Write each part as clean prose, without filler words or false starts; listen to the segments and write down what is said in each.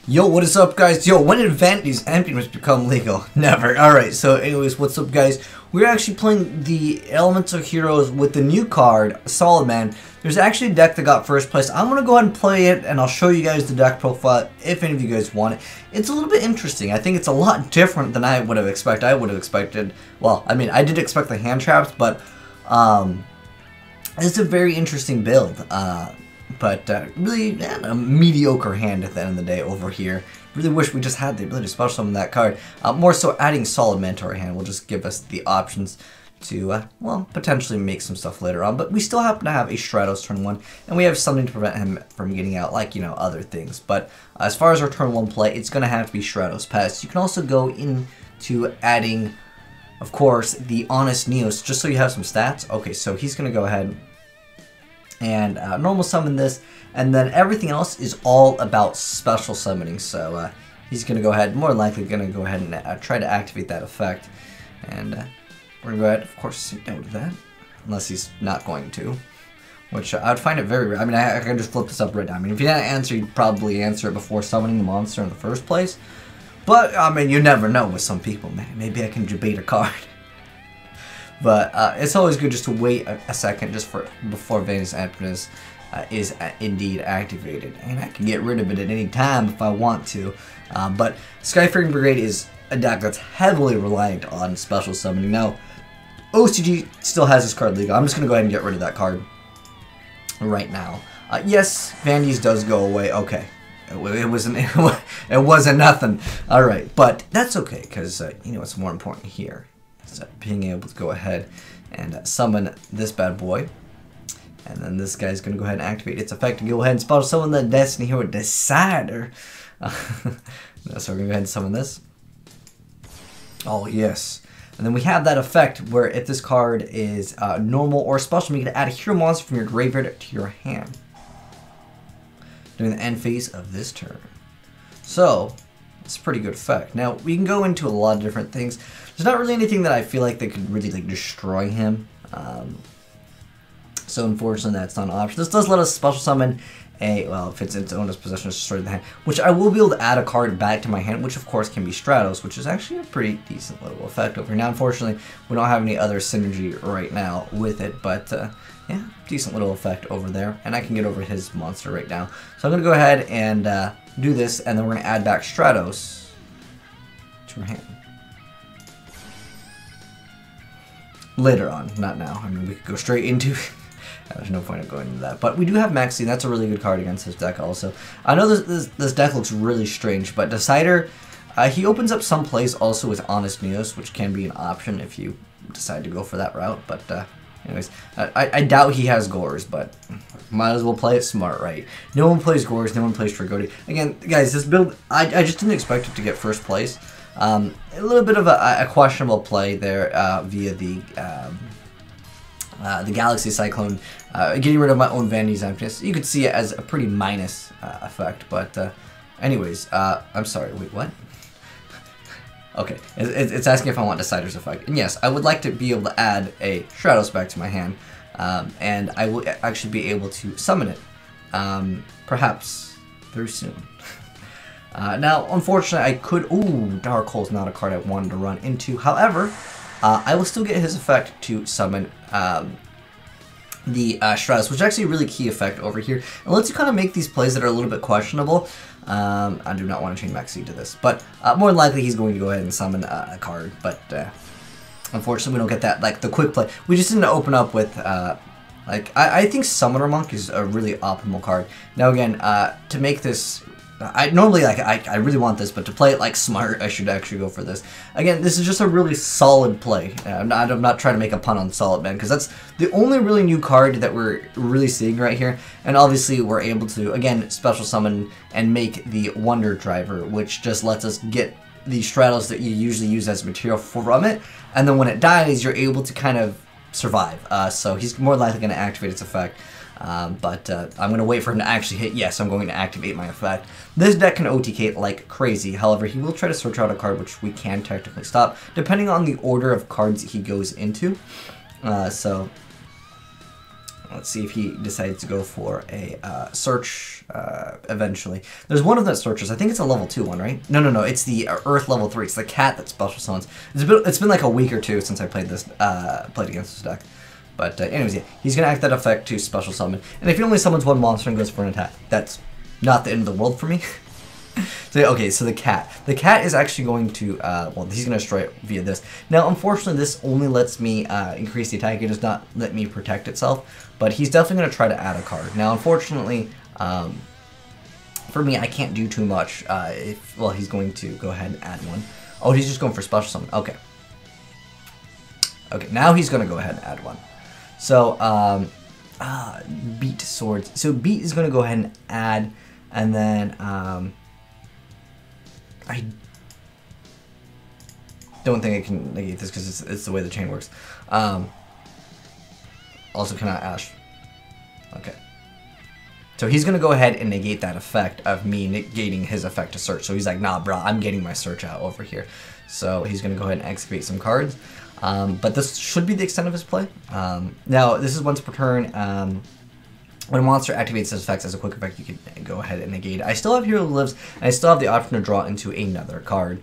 Yo, what is up, guys? Yo, when did Vanity's emptiness become legal? Never. Alright, so anyways, what's up, guys? We're actually playing the Elemental Heroes with the new card, Solid Man. There's actually a deck that got first place. I'm going to go ahead and play it, and I'll show you guys the deck profile if any of you guys want it. It's a little bit interesting. I think it's a lot different than I would have expected. I would have expected, well, I mean, I did expect the hand traps, but it's a very interesting build. But really a mediocre hand at the end of the day over here. Really wish we just had the ability to special summon that card. More so adding Solid Man to our hand will just give us the options to, well, potentially make some stuff later on. But we still happen to have a Stratos turn 1, and we have something to prevent him from getting out, like, you know, other things. But as far as our turn 1 play, it's going to have to be Stratos Pass. You can also go into adding, of course, the Honest Neos, just so you have some stats. Okay, so he's going to go ahead and normal summon this, and then everything else is all about special summoning. So he's going to go ahead, more likely going to go ahead and try to activate that effect, and we're going to go ahead, of course, say no to that, unless he's not going to, which I would find it very rare. I mean, I can just flip this up right now. I mean, if you didn't answer, you'd probably answer it before summoning the monster in the first place, but I mean, you never know with some people. Man, maybe I can debate a card. But it's always good just to wait a second just before Vanity's emptiness is indeed activated. And I can get rid of it at any time if I want to. But Skyfree Brigade is a deck that's heavily reliant on special summoning. Now, OCG still has this card legal. I'm just going to go ahead and get rid of that card right now. Yes, Vanity's does go away. Okay. It wasn't nothing. Alright, but that's okay, because you know what's more important here. Being able to go ahead and summon this bad boy, and then this guy's going to go ahead and activate its effect and go ahead and special summon the Destiny Hero Decider. So we're going to go ahead and summon this. Oh yes, and then we have that effect where if this card is normal or special, you can add a hero monster from your graveyard to your hand during the end phase of this turn. So it's a pretty good effect. Now we can go into a lot of different things. There's not really anything that I feel like that could really like destroy him. So unfortunately that's not an option. This does let us special summon a, well, if it's in its owner's possession, destroy the hand, which I will be able to add a card back to my hand, which of course can be Stratos, which is actually a pretty decent little effect over here. Now unfortunately we don't have any other synergy right now with it, but yeah, decent little effect over there, and I can get over his monster right now. So I'm going to go ahead and do this, and then we're going to add back Stratos to our hand. Later on, not now. I mean, we could go straight into there's no point in going into that. But we do have Maxine. That's a really good card against this deck also. I know this deck looks really strange, but Decider, he opens up some plays also with Honest Neos, which can be an option if you decide to go for that route. But anyways, I doubt he has Gores, but might as well play it smart, right? No one plays Gores, no one plays Trigodi. Again, guys, this build, I just didn't expect it to get first place. A little bit of a questionable play there via the Galaxy Cyclone, getting rid of my own Vanity's emptiness. You could see it as a pretty minus effect, but anyways, I'm sorry, wait, what? Okay, it's asking if I want Decider's effect, and yes, I would like to be able to add a Stratos back to my hand, and I will actually be able to summon it, perhaps very soon. Now, unfortunately, I could... Ooh, Dark Hole's not a card I wanted to run into. However, I will still get his effect to summon the Stratos, which is actually a really key effect over here. It lets you kind of make these plays that are a little bit questionable. I do not want to chain Maxine to this, but more than likely he's going to go ahead and summon a card. But unfortunately, we don't get that, like, the quick play. We just didn't open up with... like, I think Summoner Monk is a really optimal card. Now, again, to make this... I normally, like, I really want this, but to play it, like, smart, I should actually go for this. Again, this is just a really solid play. I'm not trying to make a pun on Solid Man, because that's the only really new card that we're really seeing right here. And obviously, we're able to, again, special summon and make the Wonder Driver, which just lets us get the Stratos that you usually use as material from it. And then when it dies, you're able to kind of survive. So he's more likely going to activate its effect. But I'm going to wait for him to actually hit. Yes, I'm going to activate my effect. This deck can OTK like crazy. However, he will try to search out a card, which we can technically stop, depending on the order of cards he goes into. So Let's see if he decides to go for a search eventually. There's one of the searches. I think it's a level 2 one, right? No. It's the Earth level 3. It's the cat that special summons. It's been like a week or two since I played this played against this deck. But anyways, yeah, he's gonna act that effect to special summon. And if he only summons one monster and goes for an attack, that's not the end of the world for me. So okay, so the cat. The cat is actually going to, well, he's going to destroy it via this. Now, unfortunately, this only lets me increase the attack. It does not let me protect itself. But he's definitely going to try to add a card. Now, unfortunately, for me, I can't do too much. Well, he's going to go ahead and add one. Oh, he's just going for special summon. Okay. Okay, now he's going to go ahead and add one. So, beat swords. So, beat is going to go ahead and add, and then, I don't think I can negate this because it's the way the chain works. Also cannot Ash. Okay. So he's going to go ahead and negate that effect of me negating his effect to search. So he's like, nah, bro, I'm getting my search out over here. So he's going to go ahead and excavate some cards. But this should be the extent of his play. Now, this is once per turn. When a monster activates his effects as a quick effect, you can go ahead and negate it. I still have Hero Who Lives, and I still have the option to draw into another card.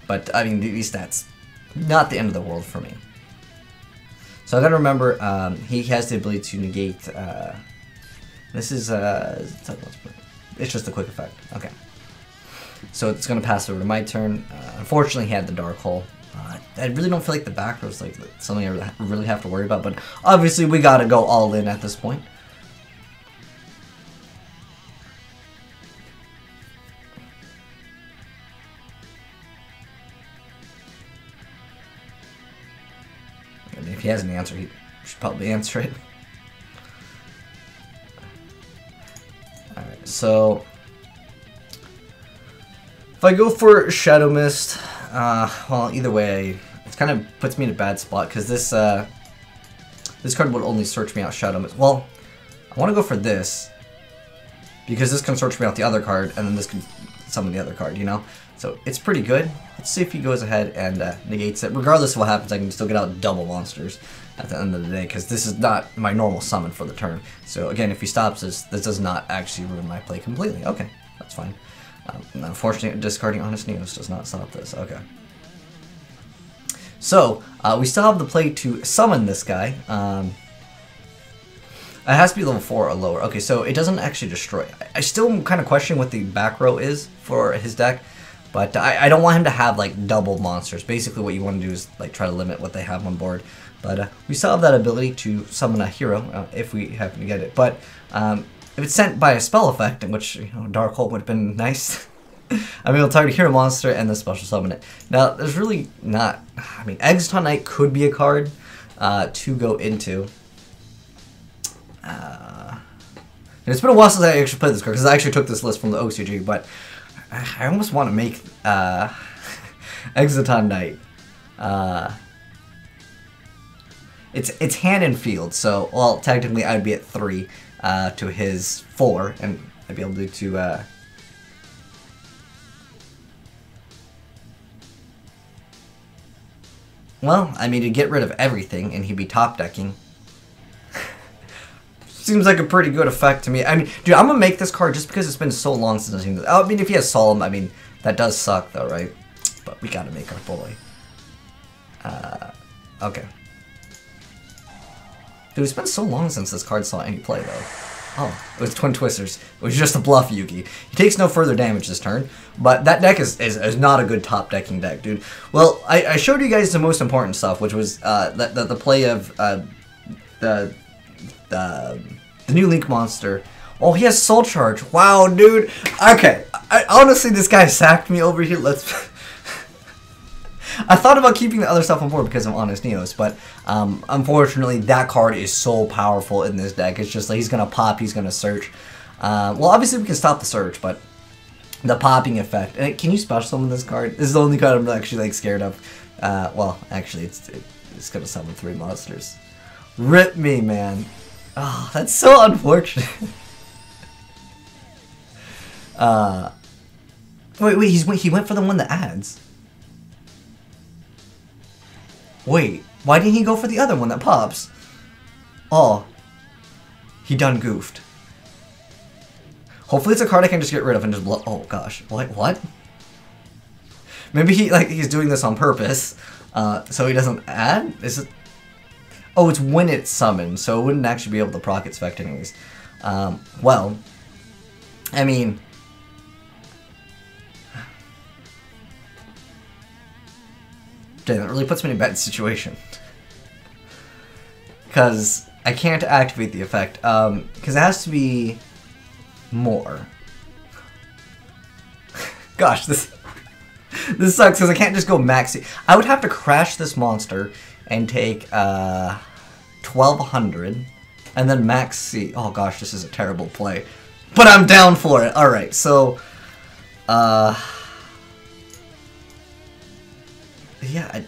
But, I mean, these stats, not the end of the world for me. So I gotta remember, he has the ability to negate, this is, it's just a quick effect. Okay. So it's gonna pass over to my turn. Unfortunately, he had the Dark Hole. I really don't feel like the back row is like something I really have to worry about, but obviously we gotta go all in at this point. I mean, if he has an answer, he should probably answer it. Alright, so if I go for Shadow Mist, well, either way, it kind of puts me in a bad spot because this this card would only search me out Shadow Mist. Well, I want to go for this because this can search me out the other card, and then this can summon the other card, you know? So it's pretty good. Let's see if he goes ahead and negates it. Regardless of what happens, I can still get out double monsters at the end of the day because this is not my normal summon for the turn. So again, if he stops this, this does not actually ruin my play completely. Okay, that's fine. Unfortunately, discarding Honest Neos does not stop this. Okay. So, we still have the play to summon this guy. It has to be level 4 or lower. Okay, so it doesn't actually destroy. I still am kind of questioning what the back row is for his deck, but I don't want him to have, like, double monsters. Basically, what you want to do is, like, try to limit what they have on board. But we still have that ability to summon a hero, if we happen to get it. But, if it's sent by a spell effect, in which, you know, Dark Hole would have been nice, I'm able to target a hero monster and then special summon it. Now, there's really not, I mean, Exoton Knight could be a card to go into. It's been a while since I actually played this card, because I actually took this list from the OCG, but I almost want to make Exoton Knight. It's hand and field, so, well, technically I'd be at 3 to his 4, and I'd be able to well, I mean, to get rid of everything, and he'd be top decking. Seems like a pretty good effect to me. I mean, dude, I'm gonna make this card just because it's been so long since I've seen this. I mean, if he has Solemn, I mean, that does suck, though, right? But we gotta make our boy. Okay. Dude, it's been so long since this card saw any play, though. Oh, it was Twin Twisters. It was just a bluff Yugi. He takes no further damage this turn, but that deck is not a good top decking deck, dude. Well, I showed you guys the most important stuff, which was the play of the new Link monster. Oh, he has Soul Charge. Wow, dude. Okay, honestly, this guy sacked me over here. Let's. I thought about keeping the other stuff on board because of Honest Neos, but unfortunately that card is so powerful in this deck. It's just like he's going to pop, he's going to search. Well, obviously we can stop the search, but the popping effect. And can you special summon this card? This is the only card I'm actually like scared of. Well, actually it's going to summon 3 monsters. Rip me, man. Oh, that's so unfortunate. Wait, he went for the one that adds. Wait, why didn't he go for the other one that pops? Oh. He done goofed. Hopefully it's a card I can just get rid of and just blow. Oh gosh. What? Maybe he's doing this on purpose. So he doesn't add? Is it? Oh, it's when it's summoned, so it wouldn't actually be able to proc its effect anyways. Well, I mean, damn, that really puts me in a bad situation. Because I can't activate the effect, because it has to be more. Gosh, this sucks, because I can't just go max. I would have to crash this monster and take 1200 and then max C. Oh gosh, this is a terrible play, but I'm down for it. Alright, so yeah,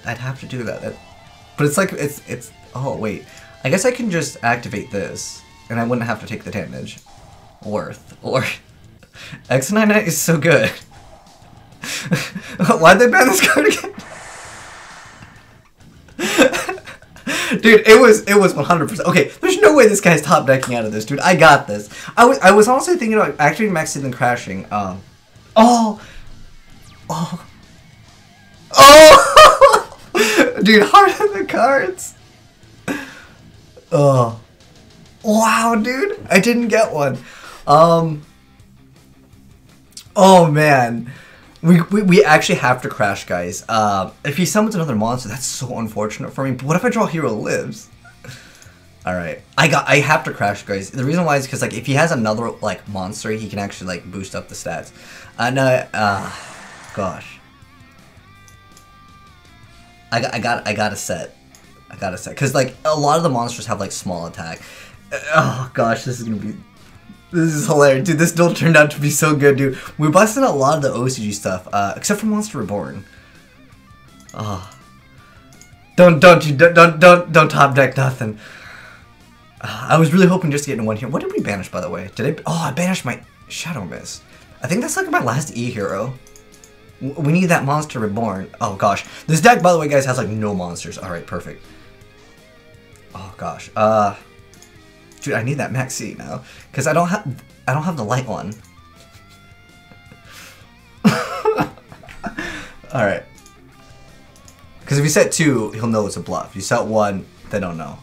I'd have to do that. But it's like it's oh wait, I guess I can just activate this and I wouldn't have to take the damage. Or X99 is so good. Why'd they ban this card again? Dude, it was 100%. Okay, there's no way this guy's top decking out of this, dude. I got this. I was honestly thinking about actually maxing and crashing. Oh, dude, heart on the cards. Oh, wow, dude, I didn't get one. Oh man. We actually have to crash, guys. If he summons another monster, that's so unfortunate for me. But what if I draw Hero Lives? Alright. I have to crash, guys. The reason why is because, like, if he has another, like, monster, he can actually, like, boost up the stats. Gosh. I gotta set. Because, like, a lot of the monsters have, like, small attack. Oh, gosh, this is gonna be... This is hilarious, dude. This duel turned out to be so good, dude. We busted a lot of the OCG stuff, except for Monster Reborn. Oh, don't top deck nothing. I was really hoping just to get in one here. What did we banish, by the way? Did I? Oh, I banished my Shadow Mist. I think that's like my last E hero. We need that Monster Reborn. Oh gosh, this deck, by the way, guys, has like no monsters. All right, perfect. Oh gosh, dude, I need that max C now because I don't have the light one. All right, because if you set 2, he'll know it's a bluff. If you set 1, they don't know.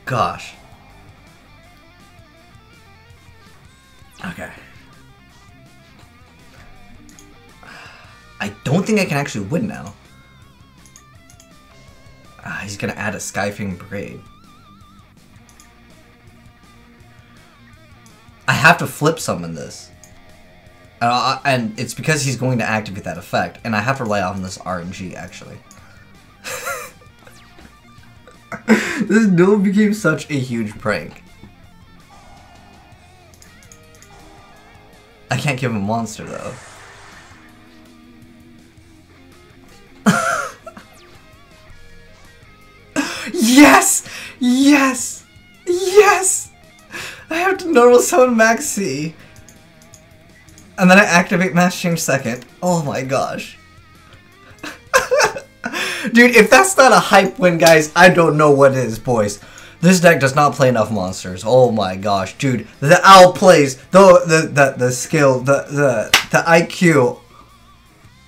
Gosh. Okay. I don't think I can actually win now. He's gonna add a Skyfree Brigade. I have to flip summon this. And it's because he's going to activate that effect, and I have to rely on this RNG, actually. This duel became such a huge prank. I can't give him a monster, though. Yes! Yes! Yes! I have to normal summon Max C. And then I activate Mass Change second. Oh my gosh. Dude, if that's not a hype win, guys, I don't know what is, boys. This deck does not play enough monsters. Oh my gosh, dude. The outplays, the skill, the IQ.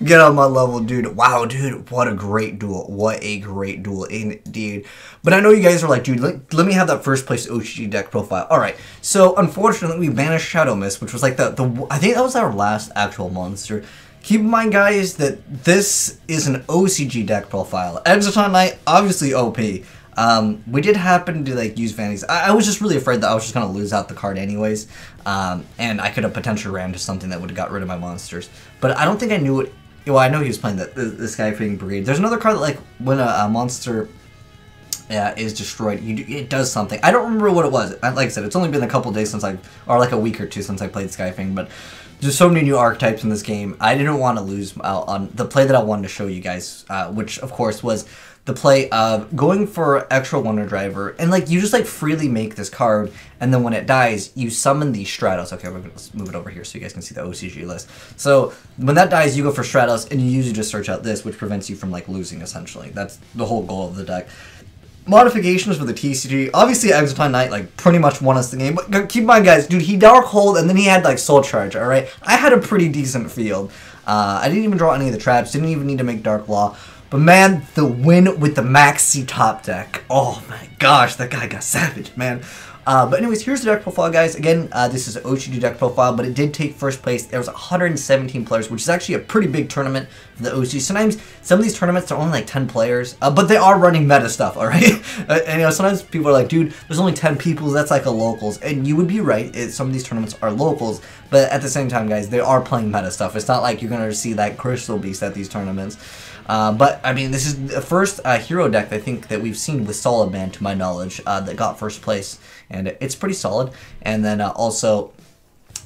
Get on my level, dude. Wow, dude, what a great duel. What a great duel, indeed. But I know you guys are like, dude, let me have that first place OCG deck profile. Alright, so unfortunately, we banished Shadow Mist, which was like I think that was our last actual monster. Keep in mind, guys, that this is an OCG deck profile. Exoton Knight, obviously OP. We did happen to like use Vanities. I was just really afraid that I was just gonna lose out the card anyways, and I could have potentially ran to something that would have got rid of my monsters. But I don't think I knew it. Well, I know he was playing the Skyfree Brigade. There's another card that, like, when a monster is destroyed, it does something. I don't remember what it was. Like I said, it's only been a couple days since or like a week or two since I played Skyfree, but there's so many new archetypes in this game. I didn't want to lose out on the play that I wanted to show you guys, which, of course, was the play of going for extra Wonder Driver, and like you just like freely make this card, and then when it dies, you summon the Stratos. Okay, let's move it over here so you guys can see the OCG list. So when that dies, you go for Stratos, and you usually just search out this, which prevents you from like losing essentially. That's the whole goal of the deck. modifications for the TCG. Obviously, Exoton Knight, like, pretty much won us the game. But keep in mind, guys, dude, he Dark Hold, and then he had, like, Soul Charge, alright? I had a pretty decent field. I didn't even draw any of the traps. Didn't even need to make Dark Law. But, man, the win with the Maxi top deck. Oh, my gosh, that guy got savage, man. But anyways, here's the deck profile, guys. Again, this is an OCG deck profile, but it did take first place. There was 117 players, which is actually a pretty big tournament for the OCG. Sometimes, some of these tournaments are only like 10 players, but they are running meta stuff, alright? And, you know, sometimes people are like, dude, there's only 10 people, that's like a locals. And you would be right, some of these tournaments are locals, but at the same time, guys, they are playing meta stuff. It's not like you're going to see that Crystal Beast at these tournaments. But, I mean, this is the first hero deck, I think, that we've seen with Solid Man, to my knowledge, that got first place. And it's pretty solid. And then also,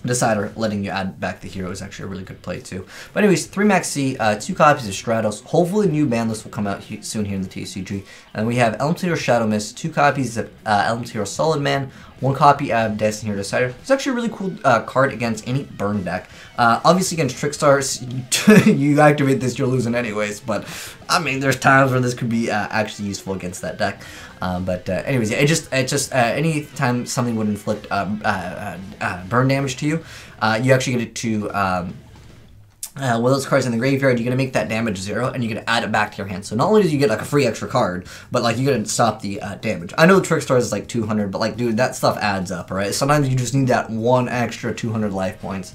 Decider, letting you add back the hero is actually a really good play, too. But anyways, 3 Maxi, 2 copies of Stratos. Hopefully, new ban list will come out soon here in the TCG. And we have Elemental Hero Shadow Mist, 2 copies of Elemental Hero Solid Man, 1 copy of Destiny Hero Decider. It's actually a really cool card against any burn deck. Obviously, against Trickstars, you activate this, you're losing anyways. But, I mean, there's times where this could be actually useful against that deck. Anyways, yeah, it just any time something would inflict burn damage to you, you actually get it to with those cards in the graveyard, you're gonna make that damage 0, and you're gonna add it back to your hand. So not only do you get like a free extra card, but like you're gonna stop the damage. I know Trickstars is like 200, but like, dude, that stuff adds up, right? Sometimes you just need that 1 extra 200 life points.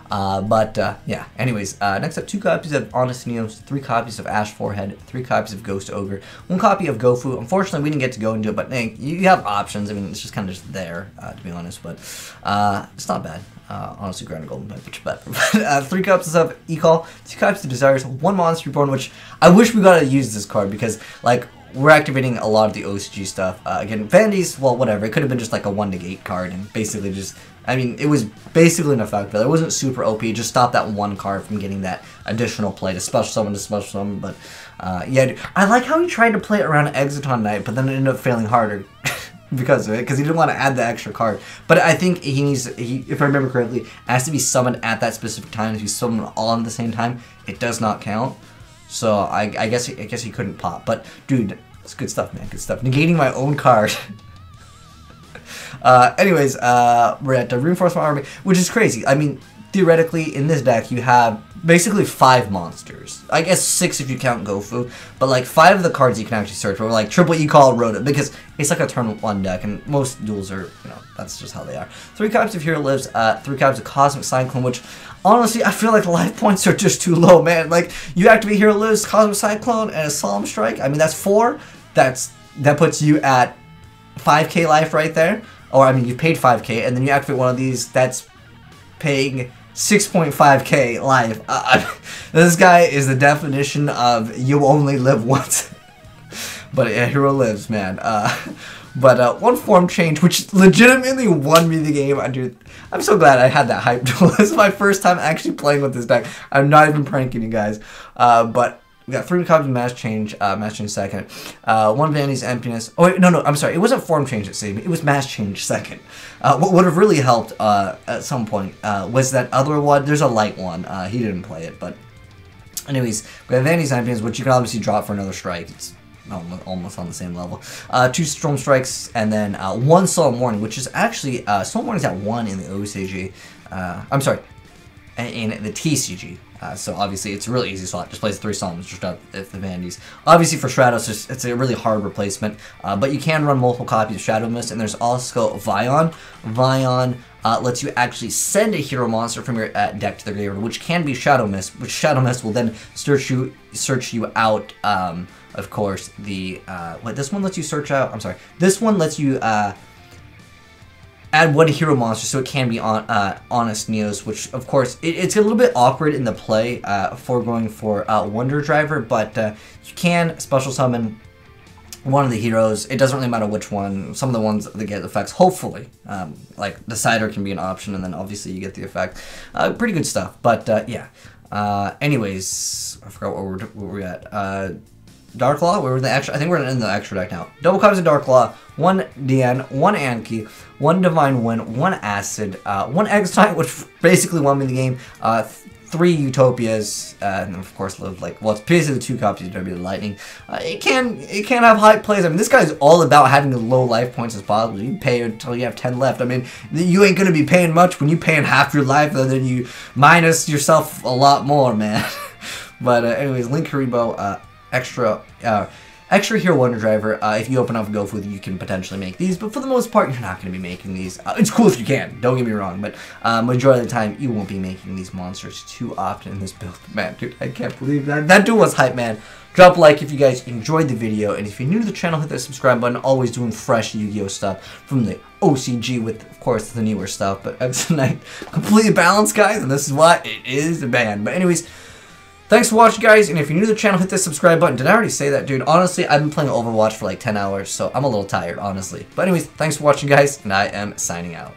Yeah, anyways, next up, 2 copies of Honest Neos, 3 copies of Ash Forehead, 3 copies of Ghost Ogre, 1 copy of Gofu. Unfortunately, we didn't get to go into it, but hey, you have options. I mean, it's just kind of just there, to be honest, but it's not bad. Honestly, Ground and Golden Pipe, which is better. 3 copies of E-Call, 2 copies of Desires, 1 Monster Reborn, which I wish we got to use this card because, like, we're activating a lot of the OCG stuff. Again, Vanities, well, whatever. It could have been just like a 1-negate card and basically just, I mean, it was basically an effect, but it wasn't super OP. It just stopped that 1 card from getting that additional play to special summon, but yeah, I like how he tried to play it around Exoton Knight, but then it ended up failing harder because of it, because he didn't want to add the extra card. But I think he needs, if I remember correctly, has to be summoned at that specific time. If you summon all at the same time, it does not count. So I guess he couldn't pop. But dude, it's good stuff, man. Good stuff. Negating my own card. Anyways, we're at the Reinforcement Army, which is crazy. I mean, theoretically, in this deck, you have basically 5 monsters. I guess 6 if you count Gofu, but like 5 of the cards you can actually search for, like Triple E-Call, Rhoda, because it's like a turn 1 deck, and most duels are, you know, that's just how they are. 3 copies of Hero Lives, 3 copies of Cosmic Cyclone, which honestly, I feel like the life points are just too low, man. Like, you activate Hero Lives, Cosmic Cyclone, and a Solemn Strike. I mean, that's 4. That puts you at 5k life right there. Or, I mean, you've paid 5k, and then you activate one of these, that's paying 6.5k life. This guy is the definition of you only live once. But yeah, Hero Lives, man. But 1 form change, which legitimately won me the game. I'm so glad I had that hype duel. This is my first time actually playing with this deck. I'm not even pranking you guys. But we got 3 copies of Mass Change second. 1 Vanity's Emptiness. Oh wait, no, I'm sorry. It wasn't form change that saved me. It was Mass Change second. What would have really helped at some point was that other one. There's a light one. He didn't play it, but anyways, we have Vanity's Emptiness, which you can obviously drop for another strike. It's almost on the same level. 2 Storm Strikes, and then 1 Solemn Warning, which is actually Solemn Warning is at 1 in the OCG. I'm sorry, in the TCG. So obviously it's a really easy slot. Just plays 3 Solemns, just up if the Vanities. Obviously for Stratos, it's a really hard replacement, but you can run multiple copies of Shadow Mist, and there's also Vion. Vion lets you actually send a hero monster from your deck to the graveyard, which can be Shadow Mist, which Shadow Mist will then search you out. Of course, this one lets you search out. I'm sorry. This one lets you add 1 hero monster, so it can be Honest Neos, which of course it's a little bit awkward in the play for going for Wonder Driver, but you can special summon one of the heroes. It doesn't really matter which one. Some of the ones that get effects, hopefully, like Decider can be an option, and then obviously you get the effect. Pretty good stuff, but yeah. Anyways, I forgot where we're at. Dark Law, we're in the extra. I think we're in the extra deck now. Double copies of Dark Law, 1 DN, 1 Anki, 1 Divine Wind, 1 Acid, 1 Exile, which basically won me the game. 3 Utopias, and of course live like, well, it's basically the 2 copies of W Lightning. It can have high plays. I mean, this guy's all about having the low life points as possible. You can pay until you have 10 left. I mean, you ain't gonna be paying much when you paying half your life, and then you minus yourself a lot more, man. But anyways, Link Haribo, extra Hero Wonder Driver. If you open up GoFood, you can potentially make these, but for the most part, you're not going to be making these. It's cool if you can, don't get me wrong, but majority of the time, you won't be making these monsters too often in this build. Man, dude, I can't believe that. That duel was hype, man. Drop a like if you guys enjoyed the video, and if you're new to the channel, hit that subscribe button. Always doing fresh Yu-Gi-Oh stuff from the OCG with, of course, the newer stuff, but tonight, completely balanced, guys, and this is why it is the band. But anyways, thanks for watching, guys, and if you're new to the channel, hit the subscribe button. Did I already say that, dude? Honestly, I've been playing Overwatch for like 10 hours, so I'm a little tired, honestly. But anyways, thanks for watching, guys, and I am signing out.